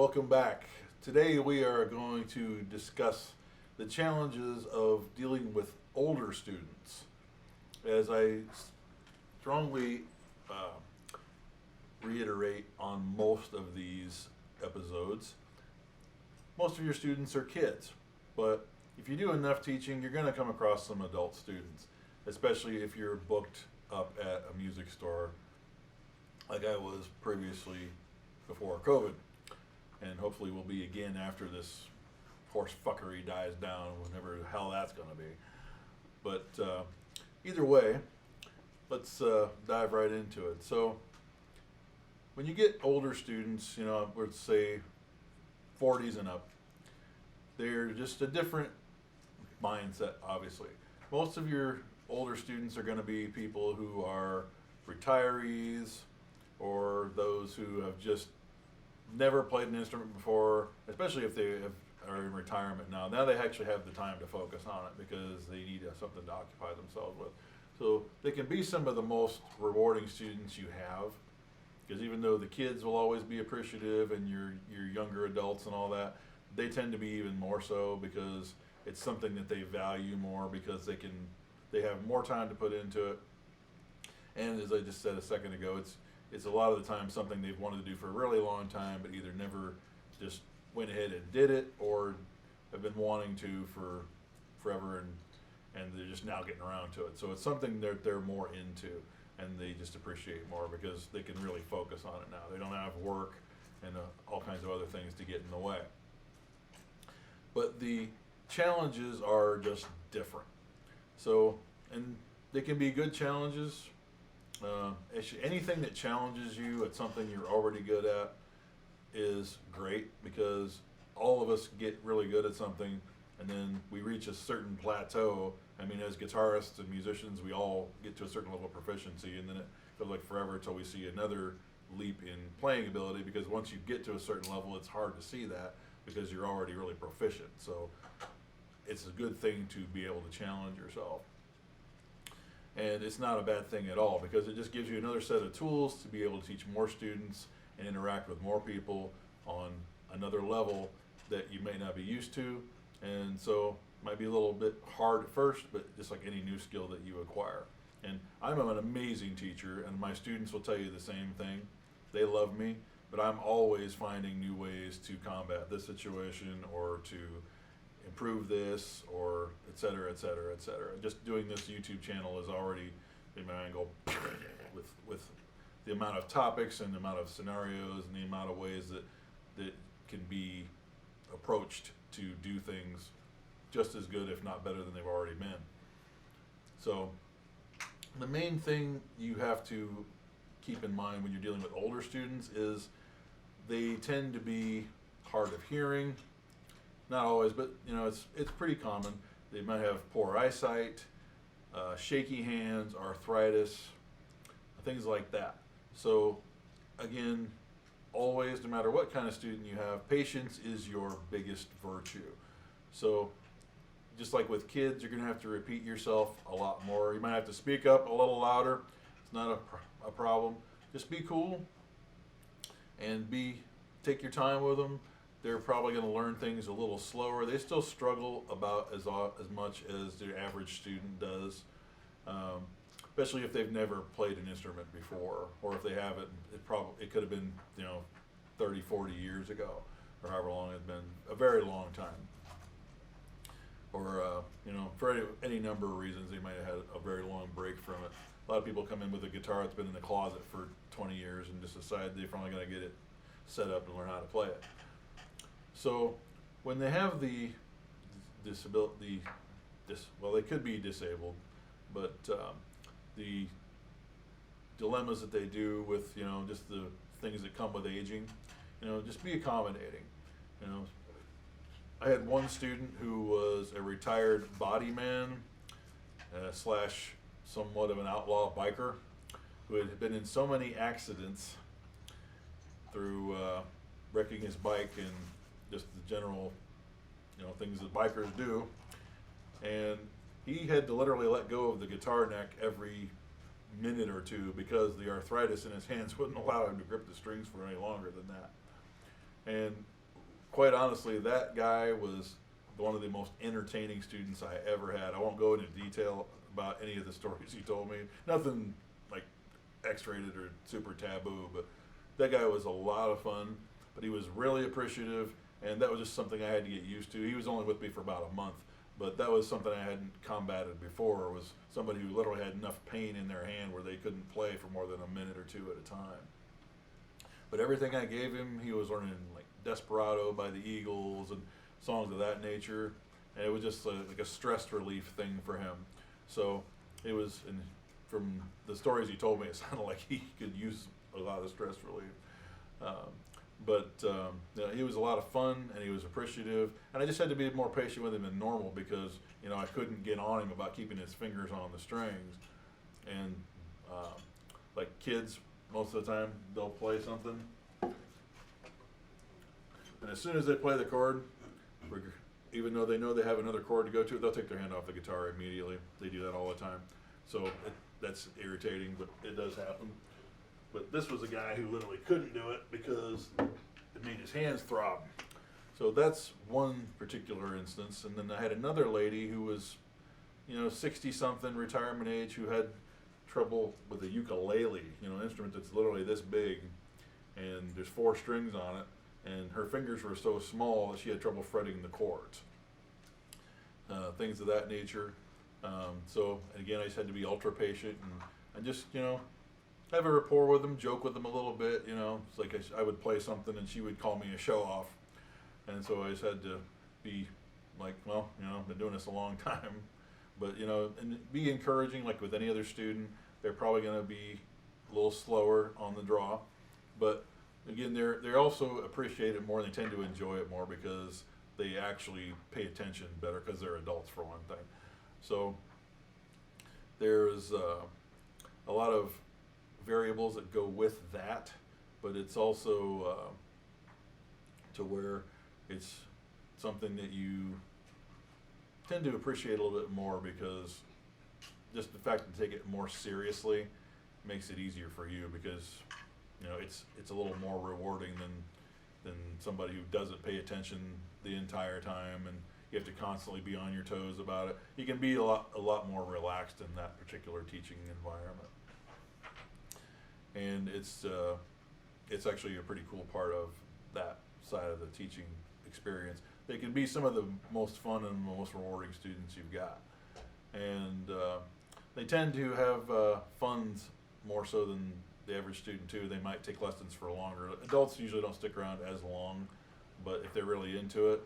welcome back. Today we are going to discuss the challenges of dealing with older students. As I strongly reiterate on most of these episodes, most of your students are kids, but if you do enough teaching, you're going to come across some adult students, especially if you're booked up at a music store like I was previously before COVID, and hopefully will be again after this horse fuckery dies down, whenever the hell that's going to be. But either way, let's dive right into it. So when you get older students, let's say 40s and up, they're just a different mindset, obviously. Most of your older students are going to be people who are retirees or those who have just never played an instrument before, especially if are in retirement now. Now they actually have the time to focus on it because they need something to occupy themselves with. So they can be some of the most rewarding students you have, because even though the kids will always be appreciative and your younger adults and all that, they tend to be even more so because it's something that they value more because they have more time to put into it. And as I just said a second ago, it's a lot of the time something they've wanted to do for a really long time, but either never just went ahead and did it, or have been wanting to for forever, and they're just now getting around to it. So it's something that they're more into, and they just appreciate more because they can really focus on it now. They don't have work and all kinds of other things to get in the way. But the challenges are just different. So, and they can be good challenges. Anything that challenges you at something you're already good at is great, because all of us get really good at something and then we reach a certain plateau. I mean, as guitarists and musicians, we all get to a certain level of proficiency, and then it feels like forever until we see another leap in playing ability, because once you get to a certain level, it's hard to see that because you're already really proficient. So it's a good thing to be able to challenge yourself. And it's not a bad thing at all, because it just gives you another set of tools to be able to teach more students and interact with more people on another level that you may not be used to. And so it might be a little bit hard at first, but just like any new skill that you acquire. And I'm an amazing teacher, and my students will tell you the same thing. They love me, but I'm always finding new ways to combat this situation, or to improve this, or et cetera, et cetera, et cetera. Just doing this YouTube channel is already in my angle with the amount of topics and the amount of scenarios and the amount of ways that can be approached to do things just as good, if not better, than they've already been. So the main thing you have to keep in mind when you're dealing with older students is they tend to be hard of hearing. Not always, but it's pretty common. They might have poor eyesight, shaky hands, arthritis, things like that. So again, always, no matter what kind of student you have, patience is your biggest virtue. So just like with kids, you're going to have to repeat yourself a lot more. You might have to speak up a little louder. It's not a problem. Just be cool and take your time with them. They're probably going to learn things a little slower. They still struggle about as much as the average student does, especially if they've never played an instrument before, or if they haven't. It could have been 30, 40 years ago, or however long it's been, a very long time. Or for any number of reasons, they might have had a very long break from it. A lot of people come in with a guitar that's been in the closet for 20 years and just decide they're finally going to get it set up and learn how to play it. So when they have the disability, they could be disabled, but the dilemmas that they do with just the things that come with aging, just be accommodating. I had one student who was a retired body man slash somewhat of an outlaw biker, who had been in so many accidents through wrecking his bike and just the general, things that bikers do. And he had to literally let go of the guitar neck every minute or two because the arthritis in his hands wouldn't allow him to grip the strings for any longer than that. And quite honestly, that guy was one of the most entertaining students I ever had. I won't go into detail about any of the stories he told me. Nothing like X-rated or super taboo, but that guy was a lot of fun. But he was really appreciative, and that was just something I had to get used to. He was only with me for about a month, but that was something I hadn't combated before. Was somebody who literally had enough pain in their hand where they couldn't play for more than a minute or two at a time. But everything I gave him, he was learning like Desperado by the Eagles and songs of that nature, and it was just like a stress relief thing for him. So it was, and from the stories he told me, it sounded like he could use a lot of stress relief. You know, he was a lot of fun, and he was appreciative, and I just had to be more patient with him than normal because, you know, I couldn't get on him about keeping his fingers on the strings. And like kids, most of the time, they'll play something, and as soon as they play the chord, even though they know they have another chord to go to, they'll take their hand off the guitar immediately. They do that all the time. So that's irritating, but it does happen. But this was a guy who literally couldn't do it because it made his hands throb. So that's one particular instance. And then I had another lady who was, you know, 60-something, retirement age, who had trouble with a ukulele, you know, an instrument that's literally this big, and there's 4 strings on it, and her fingers were so small that she had trouble fretting the chords. Things of that nature. So again, I just had to be ultra patient and just, you know, have a rapport with them, joke with them a little bit, you know. It's like I would play something and she would call me a show-off. And so I just had to be like, well, you know, I've been doing this a long time. But, you know, and be encouraging, like with any other student. They're probably going to be a little slower on the draw. But, again, they're also appreciate it more, and they tend to enjoy it more because they actually pay attention better because they're adults, for one thing. So there's a lot of variables that go with that, but it's also to where it's something that you tend to appreciate a little bit more because just the fact to take it more seriously makes it easier for you because, you know, it's a little more rewarding than somebody who doesn't pay attention the entire time and you have to constantly be on your toes about it. You can be a lot more relaxed in that particular teaching environment. And it's actually a pretty cool part of that side of the teaching experience. They can be some of the most fun and most rewarding students you've got. And they tend to have funds more so than the average student too. They might take lessons for longer. Adults usually don't stick around as long, but if they're really into it,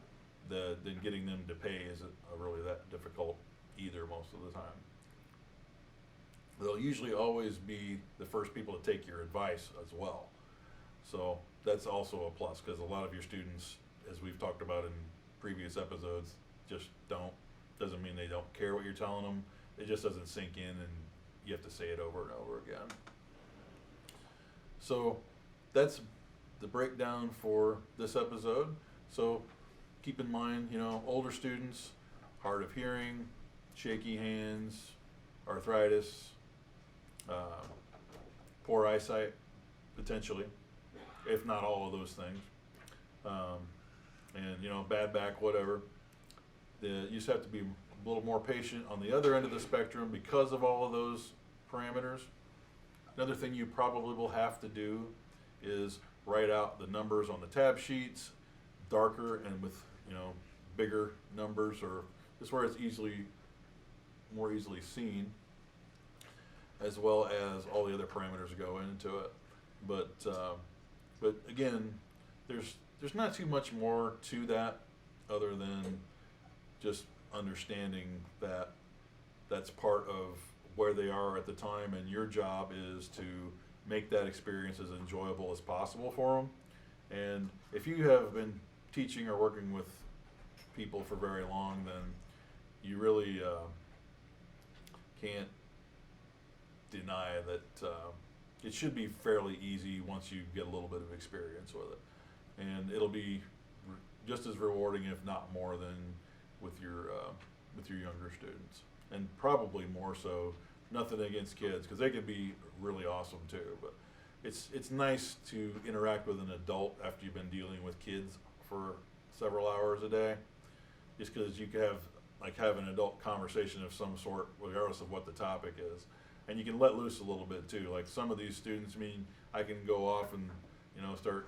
then getting them to pay isn't really that difficult either most of the time. They'll usually always be the first people to take your advice as well. So that's also a plus because a lot of your students, as we've talked about in previous episodes, just doesn't mean they don't care what you're telling them. It just doesn't sink in and you have to say it over and over again. So that's the breakdown for this episode. So keep in mind, you know, older students, hard of hearing, shaky hands, arthritis, poor eyesight, potentially, if not all of those things, and, you know, bad back, whatever. You just have to be a little more patient on the other end of the spectrum because of all of those parameters. Another thing you probably will have to do is write out the numbers on the tab sheets, darker and with, you know, bigger numbers, or just where it's more easily seen, as well as all the other parameters that go into it. But again, there's not too much more to that other than just understanding that that's part of where they are at the time, and your job is to make that experience as enjoyable as possible for them. And if you have been teaching or working with people for very long, then you really can't deny that it should be fairly easy once you get a little bit of experience with it. And it'll be just as rewarding, if not more, than with your younger students. And probably more so. Nothing against kids, because they can be really awesome too. But it's nice to interact with an adult after you've been dealing with kids for several hours a day, just because you can have an adult conversation of some sort, regardless of what the topic is, and you can let loose a little bit too. Like some of these students, I can go off and start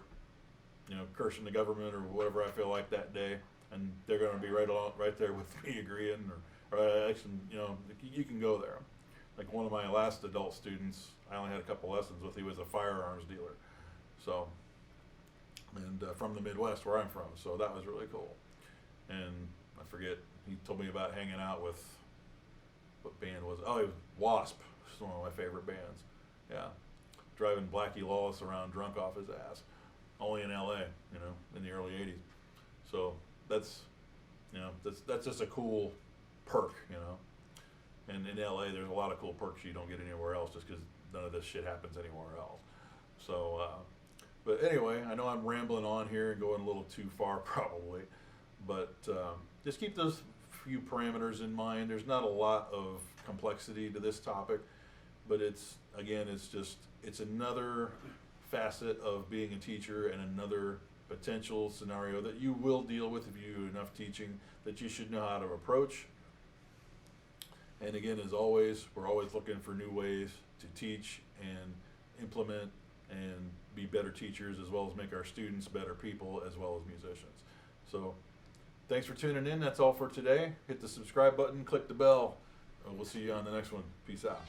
cursing the government or whatever I feel like that day, and they're going to be right there with me agreeing, or actually, you can go there. Like one of my last adult students, I only had a couple lessons with. He was a firearms dealer, so, and from the Midwest where I'm from, so that was really cool. And I forget, he told me about hanging out with, what band was it? Oh, it was Wasp. It's one of my favorite bands. Yeah, driving Blackie Lawless around drunk off his ass, only in L.A. In the early '80s. So that's just a cool perk, And in LA, there's a lot of cool perks you don't get anywhere else, just because none of this shit happens anywhere else. So, but anyway, I know I'm rambling on here and going a little too far probably, but just keep those few parameters in mind. There's not a lot of complexity to this topic, but it's another facet of being a teacher and another potential scenario that you will deal with if you do enough teaching that you should know how to approach. And again, as always, we're always looking for new ways to teach and implement and be better teachers, as well as make our students better people, as well as musicians. So thanks for tuning in. That's all for today. Hit the subscribe button, click the bell, and we'll see you on the next one. Peace out.